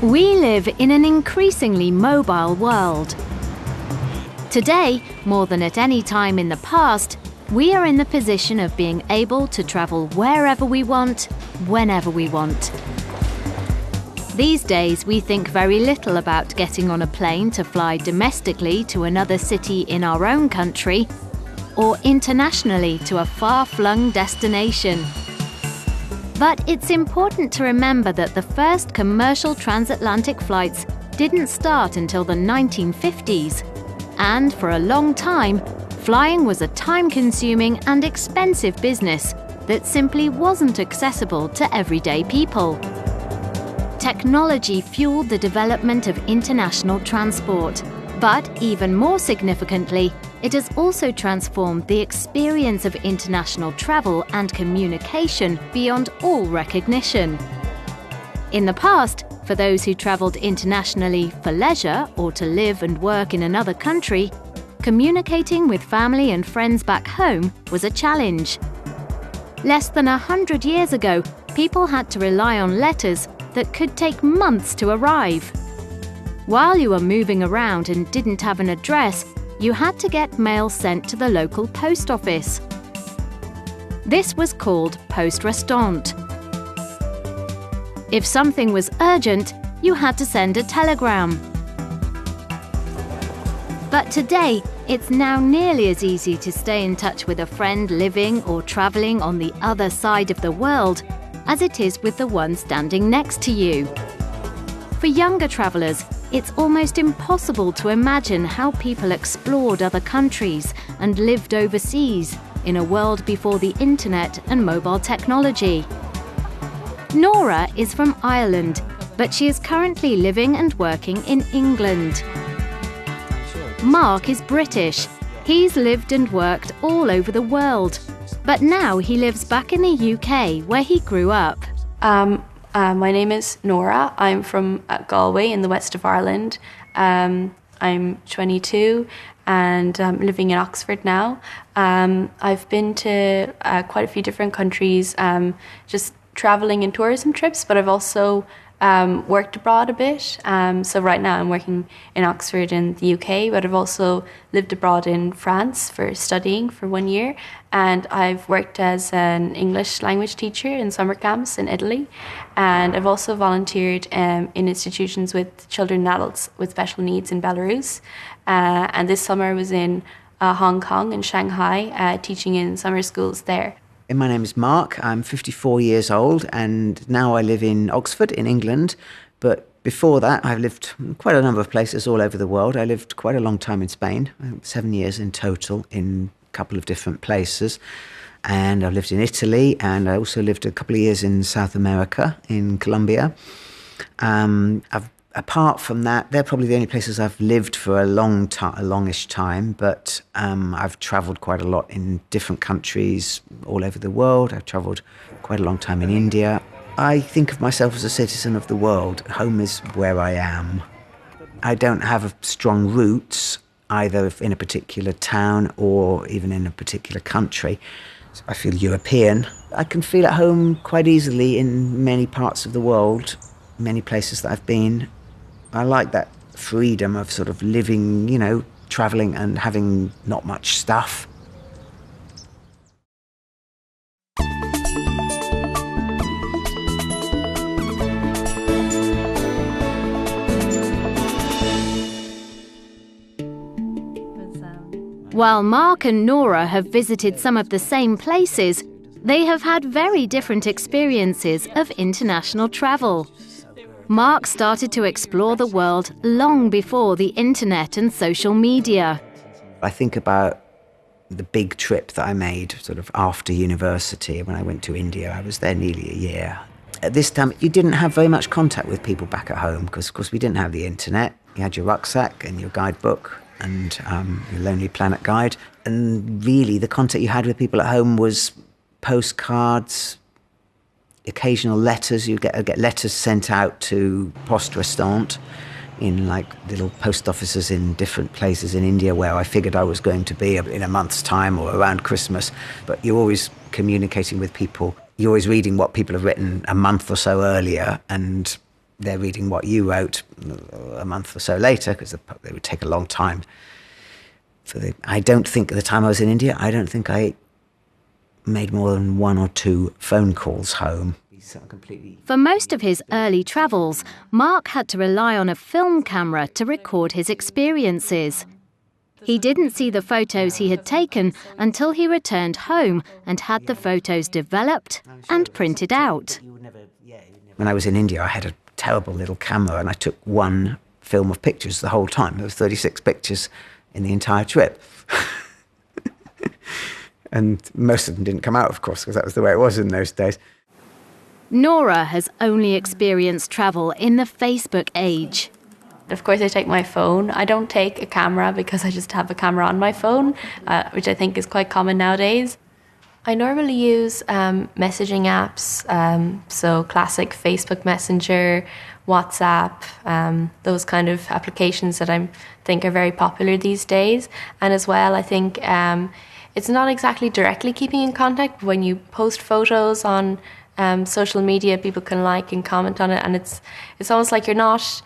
We live in an increasingly mobile world. Today, more than at any time in the past, we are in the position of being able to travel wherever we want, whenever we want. These days, we think very little about getting on a plane to fly domestically to another city in our own country, or internationally to a far-flung destination. But it's important to remember that the first commercial transatlantic flights didn't start until the 1950s. And for a long time, flying was a time-consuming and expensive business that simply wasn't accessible to everyday people. Technology fueled the development of international transport, but even more significantly, it has also transformed the experience of international travel and communication beyond all recognition. In the past, for those who travelled internationally for leisure or to live and work in another country, communicating with family and friends back home was a challenge. Less than 100 years ago, people had to rely on letters that could take months to arrive. While you were moving around and didn't have an address, you had to get mail sent to the local post office. This was called poste restante. If something was urgent, you had to send a telegram. But today, it's now nearly as easy to stay in touch with a friend living or travelling on the other side of the world as it is with the one standing next to you. For younger travellers, it's almost impossible to imagine how people explored other countries and lived overseas in a world before the internet and mobile technology. Nora is from Ireland, but she is currently living and working in England. Mark is British. He's lived and worked all over the world, but now he lives back in the UK where he grew up. My name is Nora. I'm from Galway in the west of Ireland. I'm 22 and living in Oxford now. I've been to quite a few different countries, just travelling in tourism trips, but I've also worked abroad a bit. So right now I'm working in Oxford in the UK, but I've also lived abroad in France for studying for 1 year. And I've worked as an English language teacher in summer camps in Italy. And I've also volunteered in institutions with children and adults with special needs in Belarus. And this summer I was in Hong Kong and Shanghai, teaching in summer schools there. My name is Mark. I'm 54 years old and now I live in Oxford in England. But before that, I've lived quite a number of places all over the world. I lived quite a long time in Spain, 7 years in total in a couple of different places. And I've lived in Italy and I also lived a couple of years in South America, in Colombia. Apart from that, they're probably the only places I've lived for a longish time, but I've travelled quite a lot in different countries all over the world. I've travelled quite a long time in India. I think of myself as a citizen of the world. Home is where I am. I don't have strong roots, either in a particular town or even in a particular country. I feel European. I can feel at home quite easily in many parts of the world, many places that I've been. I like that freedom of sort of living, travelling and having not much stuff. While Mark and Nora have visited some of the same places, they have had very different experiences of international travel. Mark started to explore the world long before the internet and social media. I think about the big trip that I made sort of after university when I went to India. I was there nearly a year. At this time, you didn't have very much contact with people back at home because, of course, we didn't have the internet. You had your rucksack and your guidebook and your Lonely Planet guide. And really, the contact you had with people at home was postcards, occasional letters. You get letters sent out to poste restante in like little post offices in different places in India where I figured I was going to be in a month's time or around Christmas. But you're always communicating with people. You're always reading what people have written a month or so earlier, and they're reading what you wrote a month or so later, because they would take a long time. I don't think at the time I was in India, I don't think I made more than 1 or 2 phone calls home. For most of his early travels, Mark had to rely on a film camera to record his experiences. He didn't see the photos he had taken until he returned home and had the photos developed and printed out. When I was in India, I had a terrible little camera and I took 1 film of pictures the whole time. There was 36 pictures in the entire trip. And most of them didn't come out, of course, because that was the way it was in those days. Nora has only experienced travel in the Facebook age. Of course, I take my phone. I don't take a camera because I just have a camera on my phone, which I think is quite common nowadays. I normally use messaging apps, so classic Facebook Messenger, WhatsApp, those kind of applications that I think are very popular these days. And as well, I think it's not exactly directly keeping in contact. When you post photos on social media, people can like and comment on it, and it's almost like you're not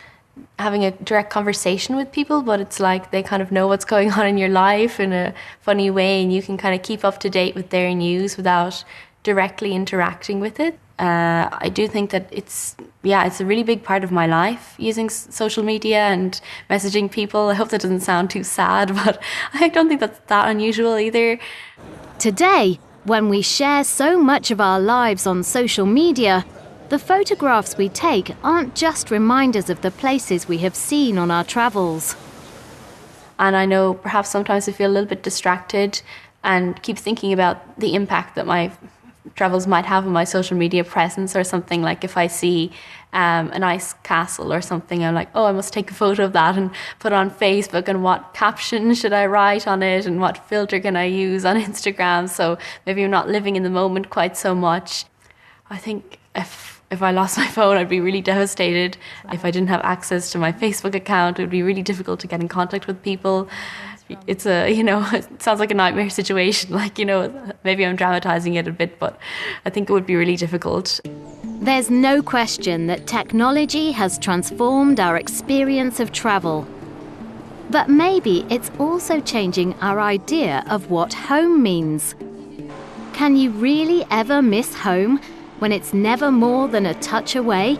having a direct conversation with people, but it's like they kind of know what's going on in your life in a funny way, and you can kind of keep up to date with their news without directly interacting with it. I do think that it's a really big part of my life, using social media and messaging people. I hope that doesn't sound too sad, but I don't think that's that unusual either. Today, when we share so much of our lives on social media, the photographs we take aren't just reminders of the places we have seen on our travels. And I know perhaps sometimes I feel a little bit distracted and keep thinking about the impact that my travels might have on my social media presence, or something like if I see a nice castle or something, I'm like, oh, I must take a photo of that and put it on Facebook, and what caption should I write on it, and what filter can I use on Instagram, so maybe I'm not living in the moment quite so much. I think if I lost my phone, I'd be really devastated. If I didn't have access to my Facebook account, it would be really difficult to get in contact with people. It's it sounds like a nightmare situation. Maybe I'm dramatizing it a bit, but I think it would be really difficult. There's no question that technology has transformed our experience of travel. But maybe it's also changing our idea of what home means. Can you really ever miss home when it's never more than a touch away?